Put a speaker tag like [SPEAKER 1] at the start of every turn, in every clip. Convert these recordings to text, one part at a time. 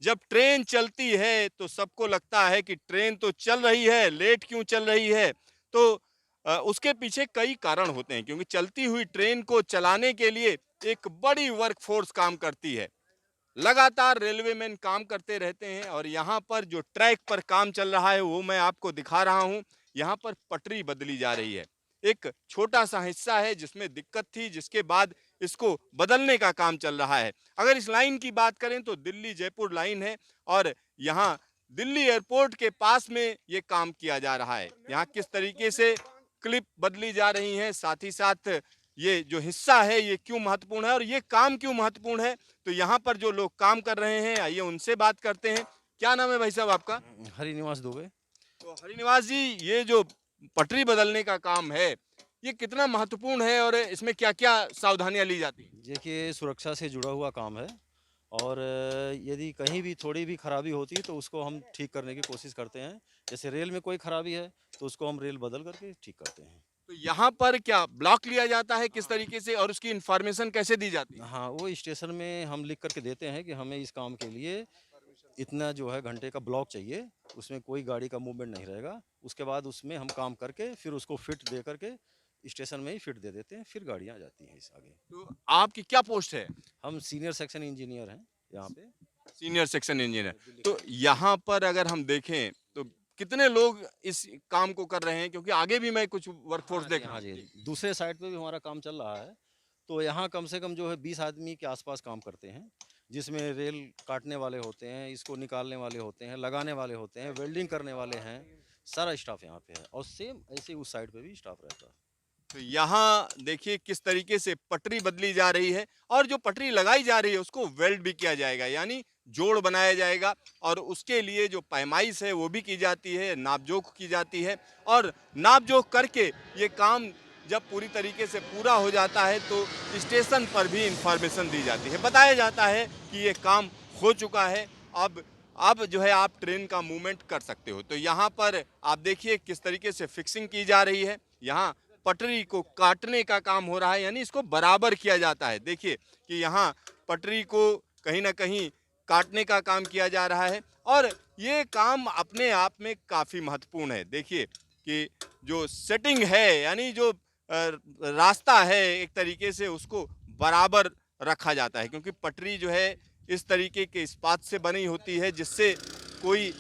[SPEAKER 1] जब ट्रेन चलती है तो सबको लगता है कि ट्रेन तो चल रही है, लेट क्यों चल रही है? तो उसके पीछे कई कारण होते हैं क्योंकि चलती हुई ट्रेन को चलाने के लिए एक बड़ी वर्कफ़ोर्स काम करती है। लगातार रेलवेमैन काम करते रहते हैं और यहाँ पर जो ट्रैक पर काम चल रहा है वो मैं आपको दिखा रहा हूँ। यहाँ पर पटरी बदली जा रही है। एक छोटा-सा हिस्सा है जिसमें दिक्कत थी जिसके बाद इसको बदलने का काम चल रहा है। अगर इस लाइन की बात करें तो दिल्ली-जयपुर लाइन है और यहाँ दिल्ली एयरपोर्ट के पास में ये काम किया जा रहा है। यहाँ किस तरीके से क्लिप बदली जा रही हैं, साथ ही साथ ये जो हिस्सा है ये क्यों महत्वपूर्ण है और ये काम क्यों महत्वपूर्ण है, तो यहाँ पर जो लोग काम कर रहे हैं आइए उनसे बात करते हैं। क्या नाम है भाई साहब आपका?
[SPEAKER 2] हरिनिवास दुबे।
[SPEAKER 1] तो हरिनिवास जी, ये जो पटरी बदलने का काम है, ये कितना महत्वपूर्ण है और इसमें क्या-क्या सावधानियाँ ली जाती हैं?
[SPEAKER 2] देखिए, सुरक्षा से जुड़ा हुआ काम है और यदि कहीं भी थोड़ी भी खराबी होती है तो उसको हम ठीक करने की कोशिश करते हैं। जैसे रेल में कोई खराबी है तो उसको हम रेल बदल करके ठीक करते हैं।
[SPEAKER 1] तो यहाँ पर क्या ब्लॉक लिया जाता है किस तरीके से और उसकी इन्फॉर्मेशन कैसे दी जाती है?
[SPEAKER 2] हाँ, वो स्टेशन में हम लिख कर के देते हैं कि हमें इस काम के लिए इतना जो है घंटे का ब्लॉक चाहिए, उसमें कोई गाड़ी का मूवमेंट नहीं रहेगा। उसके बाद उसमें हम काम करके फिर उसको फिट दे कर के स्टेशन में ही फिट दे देते हैं, फिर गाड़ियाँ आ जाती हैं इस आगे।
[SPEAKER 1] तो आपकी क्या पोस्ट है?
[SPEAKER 2] हम सीनियर सेक्शन इंजीनियर हैं यहाँ पे।
[SPEAKER 1] Senior section engineer.
[SPEAKER 2] दिल्ली
[SPEAKER 1] तो यहाँ पर अगर हम देखें तो कितने लोग इस काम को कर रहे हैं? क्योंकि आगे भी मैं कुछ वर्कफ़ोर्स
[SPEAKER 2] हाँ जी,
[SPEAKER 1] देख रहा
[SPEAKER 2] हाँ
[SPEAKER 1] हूँ।
[SPEAKER 2] जी।
[SPEAKER 1] जी।
[SPEAKER 2] दूसरे साइड पे भी हमारा काम चल रहा है, तो यहाँ कम से कम जो है 20 आदमी के आसपास काम करते हैं, जिसमें रेल काटने वाले होते हैं, इसको निकालने वाले होते हैं, लगाने वाले होते हैं, वेल्डिंग करने वाले हैं, सारा स्टाफ यहाँ पे है और सेम ऐसे ही उस साइड पे भी स्टाफ रहता है।
[SPEAKER 1] तो यहाँ देखिए किस तरीके से पटरी बदली जा रही है और जो पटरी लगाई जा रही है उसको वेल्ड भी किया जाएगा, यानी जोड़ बनाया जाएगा और उसके लिए जो पैमाइश है वो भी की जाती है, नापजोख की जाती है और नापजोख करके ये काम जब पूरी तरीके से पूरा हो जाता है तो स्टेशन पर भी इंफॉर्मेशन दी जाती है, बताया जाता है कि ये काम हो चुका है। अब अब जो है आप ट्रेन का मूवमेंट कर सकते हो। तो यहाँ पर आप देखिए किस तरीके से फिक्सिंग की जा रही है। यहाँ पटरी को काटने का काम हो रहा है, यानी इसको बराबर किया जाता है। देखिए कि यहाँ पटरी को कहीं न कहीं काटने का काम किया जा रहा है और ये काम अपने आप में काफ़ी महत्वपूर्ण है। देखिए कि जो सेटिंग है, यानी जो रास्ता है एक तरीके से उसको बराबर रखा जाता है क्योंकि पटरी जो है इस तरीके के इस्पात से बनी होती है जिससे कोई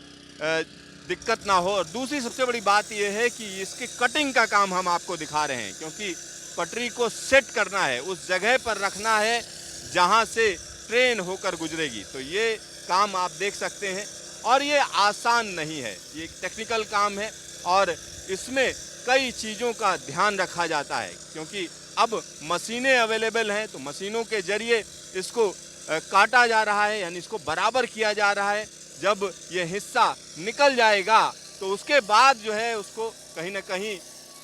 [SPEAKER 1] दिक्कत ना हो। और दूसरी सबसे बड़ी बात यह है कि इसके कटिंग का काम हम आपको दिखा रहे हैं क्योंकि पटरी को सेट करना है, उस जगह पर रखना है जहां से ट्रेन होकर गुजरेगी। तो ये काम आप देख सकते हैं और ये आसान नहीं है, ये एक टेक्निकल काम है और इसमें कई चीज़ों का ध्यान रखा जाता है क्योंकि अब मशीनें अवेलेबल हैं तो मशीनों के ज़रिए इसको काटा जा रहा है, यानी इसको बराबर किया जा रहा है। जब ये हिस्सा निकल जाएगा तो उसके बाद जो है उसको कहीं न कहीं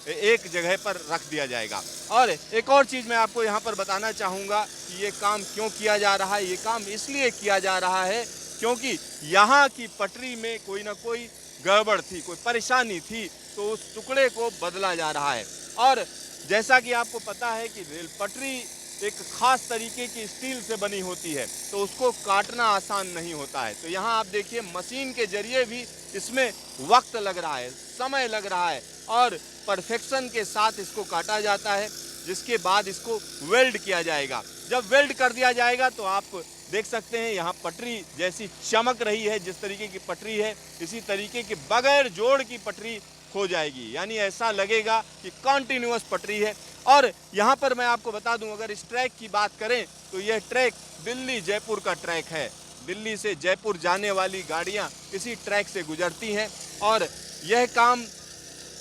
[SPEAKER 1] एक जगह पर रख दिया जाएगा। और एक और चीज़ मैं आपको यहाँ पर बताना चाहूँगा कि ये काम क्यों किया जा रहा है। ये काम इसलिए किया जा रहा है क्योंकि यहाँ की पटरी में कोई ना कोई गड़बड़ थी, कोई परेशानी थी, तो उस टुकड़े को बदला जा रहा है। और जैसा कि आपको पता है कि रेल पटरी एक खास तरीके की स्टील से बनी होती है, तो उसको काटना आसान नहीं होता है। तो यहाँ आप देखिए मशीन के ज़रिए भी इसमें वक्त लग रहा है, समय लग रहा है और परफेक्शन के साथ इसको काटा जाता है, जिसके बाद इसको वेल्ड किया जाएगा। जब वेल्ड कर दिया जाएगा तो आप देख सकते हैं यहाँ पटरी जैसी चमक रही है, जिस तरीके की पटरी है इसी तरीके की बगैर जोड़ की पटरी हो जाएगी, यानी ऐसा लगेगा कि कॉन्टिन्यूअस पटरी है। और यहाँ पर मैं आपको बता दूं, अगर इस ट्रैक की बात करें तो यह ट्रैक दिल्ली जयपुर का ट्रैक है। दिल्ली से जयपुर जाने वाली गाड़ियाँ इसी ट्रैक से गुजरती हैं और यह काम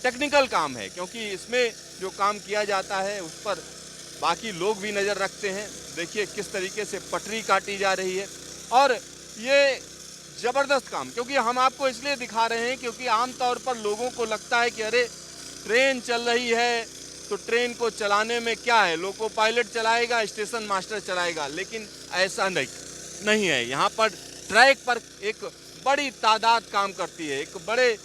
[SPEAKER 1] टेक्निकल काम है क्योंकि इसमें जो काम किया जाता है उस पर बाकी लोग भी नज़र रखते हैं। देखिए किस तरीके से पटरी काटी जा रही है और ये ज़बरदस्त काम, क्योंकि हम आपको इसलिए दिखा रहे हैं क्योंकि आम तौर पर लोगों को लगता है कि अरे ट्रेन चल रही है तो ट्रेन को चलाने में क्या है, लोको पायलट चलाएगा, स्टेशन मास्टर चलाएगा, लेकिन ऐसा नहीं है। यहाँ पर ट्रैक पर एक बड़ी तादाद काम करती है, एक बड़े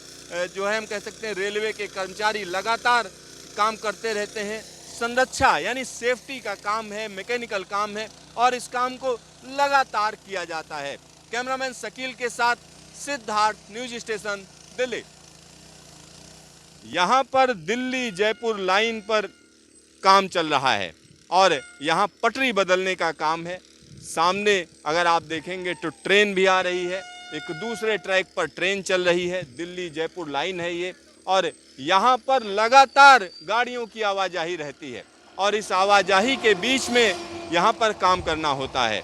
[SPEAKER 1] जो है हम कह सकते हैं रेलवे के कर्मचारी लगातार काम करते रहते हैं। संरक्षा यानी सेफ्टी का काम है, मैकेनिकल काम है और इस काम को लगातार किया जाता है। कैमरामैन शकील के साथ सिद्धार्थ, न्यूज स्टेशन, दिल्ली। यहाँ पर दिल्ली जयपुर लाइन पर काम चल रहा है और यहाँ पटरी बदलने का काम है। सामने अगर आप देखेंगे तो ट्रेन भी आ रही है, एक दूसरे ट्रैक पर ट्रेन चल रही है। दिल्ली जयपुर लाइन है ये, और यहाँ पर लगातार गाड़ियों की आवाजाही रहती है और इस आवाजाही के बीच में यहाँ पर काम करना होता है।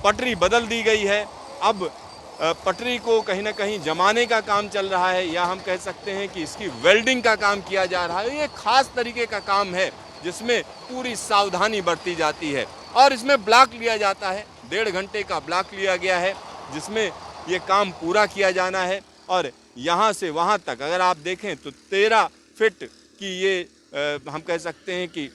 [SPEAKER 1] पटरी बदल दी गई है, अब पटरी को कहीं ना कहीं जमाने का काम चल रहा है, या हम कह सकते हैं कि इसकी वेल्डिंग का काम किया जा रहा है। ये खास तरीके का काम है जिसमें पूरी सावधानी बरती जाती है और इसमें ब्लॉक लिया जाता है। 1.5 घंटे का ब्लॉक लिया गया है जिसमें ये काम पूरा किया जाना है। और यहाँ से वहाँ तक अगर आप देखें तो 13 फीट की ये हम कह सकते हैं कि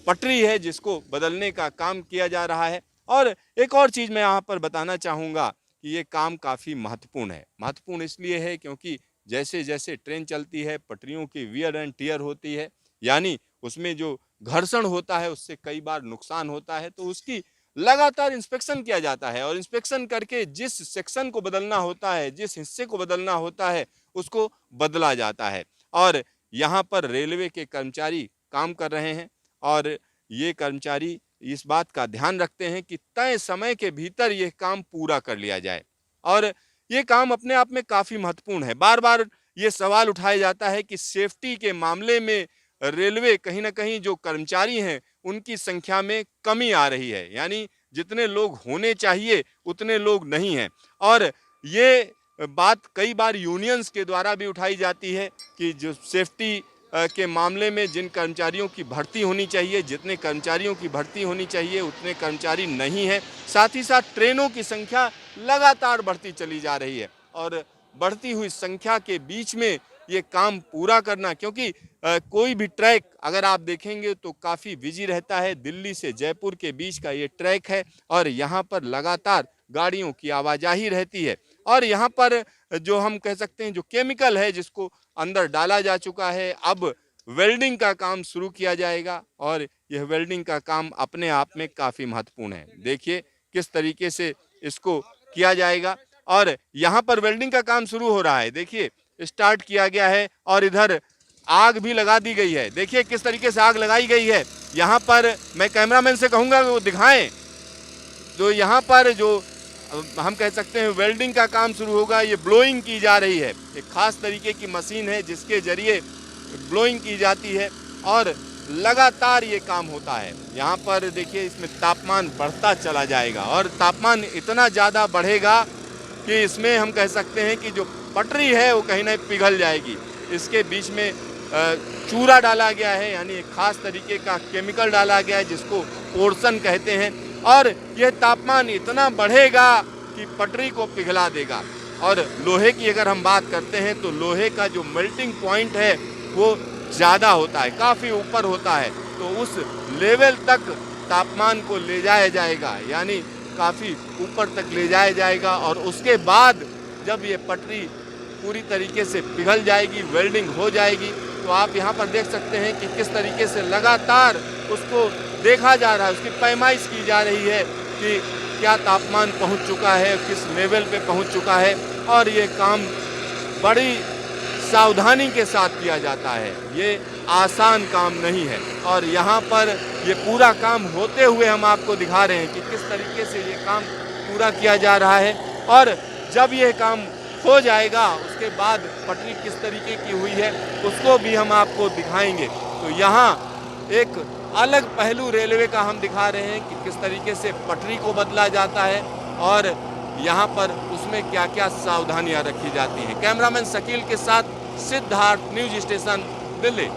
[SPEAKER 1] पटरी है जिसको बदलने का काम किया जा रहा है। और एक और चीज़ मैं यहाँ पर बताना चाहूँगा कि ये काम काफ़ी महत्वपूर्ण है। महत्वपूर्ण इसलिए है क्योंकि जैसे जैसे ट्रेन चलती है पटरियों की वियर एंड टियर होती है, यानी उसमें जो घर्षण होता है उससे कई बार नुकसान होता है, तो उसकी लगातार इंस्पेक्शन किया जाता है और इंस्पेक्शन करके जिस सेक्शन को बदलना होता है, जिस हिस्से को बदलना होता है, उसको बदला जाता है। और यहाँ पर रेलवे के कर्मचारी काम कर रहे हैं और ये कर्मचारी इस बात का ध्यान रखते हैं कि तय समय के भीतर ये काम पूरा कर लिया जाए। और ये काम अपने आप में काफ़ी महत्वपूर्ण है। बार बार ये सवाल उठाया जाता है कि सेफ्टी के मामले में रेलवे कहीं ना कहीं जो कर्मचारी हैं उनकी संख्या में कमी आ रही है, यानी जितने लोग होने चाहिए उतने लोग नहीं हैं। और ये बात कई बार यूनियंस के द्वारा भी उठाई जाती है कि जो सेफ्टी के मामले में जिन कर्मचारियों की भर्ती होनी चाहिए, जितने कर्मचारियों की भर्ती होनी चाहिए उतने कर्मचारी नहीं हैं। साथ ही साथ ट्रेनों की संख्या लगातार बढ़ती चली जा रही है और बढ़ती हुई संख्या के बीच में ये काम पूरा करना, क्योंकि कोई भी ट्रैक अगर आप देखेंगे तो काफ़ी बिजी रहता है। दिल्ली से जयपुर के बीच का ये ट्रैक है और यहाँ पर लगातार गाड़ियों की आवाजाही रहती है। और यहाँ पर जो हम कह सकते हैं जो केमिकल है जिसको अंदर डाला जा चुका है, अब वेल्डिंग का काम शुरू किया जाएगा और यह वेल्डिंग का काम अपने आप में काफ़ी महत्वपूर्ण है। देखिए किस तरीके से इसको किया जाएगा और यहाँ पर वेल्डिंग का काम शुरू हो रहा है। देखिए स्टार्ट किया गया है और इधर आग भी लगा दी गई है। देखिए किस तरीके से आग लगाई गई है। यहाँ पर मैं कैमरामैन से कहूँगा वो दिखाएं, तो यहाँ पर जो हम कह सकते हैं वेल्डिंग का काम शुरू होगा। ये ब्लोइंग की जा रही है, एक खास तरीके की मशीन है जिसके जरिए ब्लोइंग की जाती है और लगातार ये काम होता है। यहाँ पर देखिए इसमें तापमान बढ़ता चला जाएगा और तापमान इतना ज़्यादा बढ़ेगा कि इसमें हम कह सकते हैं कि जो पटरी है वो कहीं ना पिघल जाएगी। इसके बीच में चूरा डाला गया है, यानी एक खास तरीके का केमिकल डाला गया है जिसको पोर्सन कहते हैं और यह तापमान इतना बढ़ेगा कि पटरी को पिघला देगा। और लोहे की अगर हम बात करते हैं तो लोहे का जो मेल्टिंग पॉइंट है वो ज़्यादा होता है, काफ़ी ऊपर होता है, तो उस लेवल तक तापमान को ले जाया जाएगा, यानी काफ़ी ऊपर तक ले जाया जाएगा। और उसके बाद जब ये पटरी पूरी तरीके से पिघल जाएगी, वेल्डिंग हो जाएगी, तो आप यहाँ पर देख सकते हैं कि किस तरीके से लगातार उसको देखा जा रहा है, उसकी पैमाइश की जा रही है कि क्या तापमान पहुँच चुका है, किस लेवल पे पहुँच चुका है। और ये काम बड़ी सावधानी के साथ किया जाता है, ये आसान काम नहीं है। और यहाँ पर ये पूरा काम होते हुए हम आपको दिखा रहे हैं कि किस तरीके से ये काम पूरा किया जा रहा है। और जब ये काम हो जाएगा उसके बाद पटरी किस तरीके की हुई है उसको भी हम आपको दिखाएंगे। तो यहाँ एक अलग पहलू रेलवे का हम दिखा रहे हैं कि किस तरीके से पटरी को बदला जाता है और यहाँ पर उसमें क्या क्या सावधानियाँ रखी जाती हैं। कैमरामैन शकील के साथ सिद्धार्थ, न्यूज स्टेशन, दिल्ली।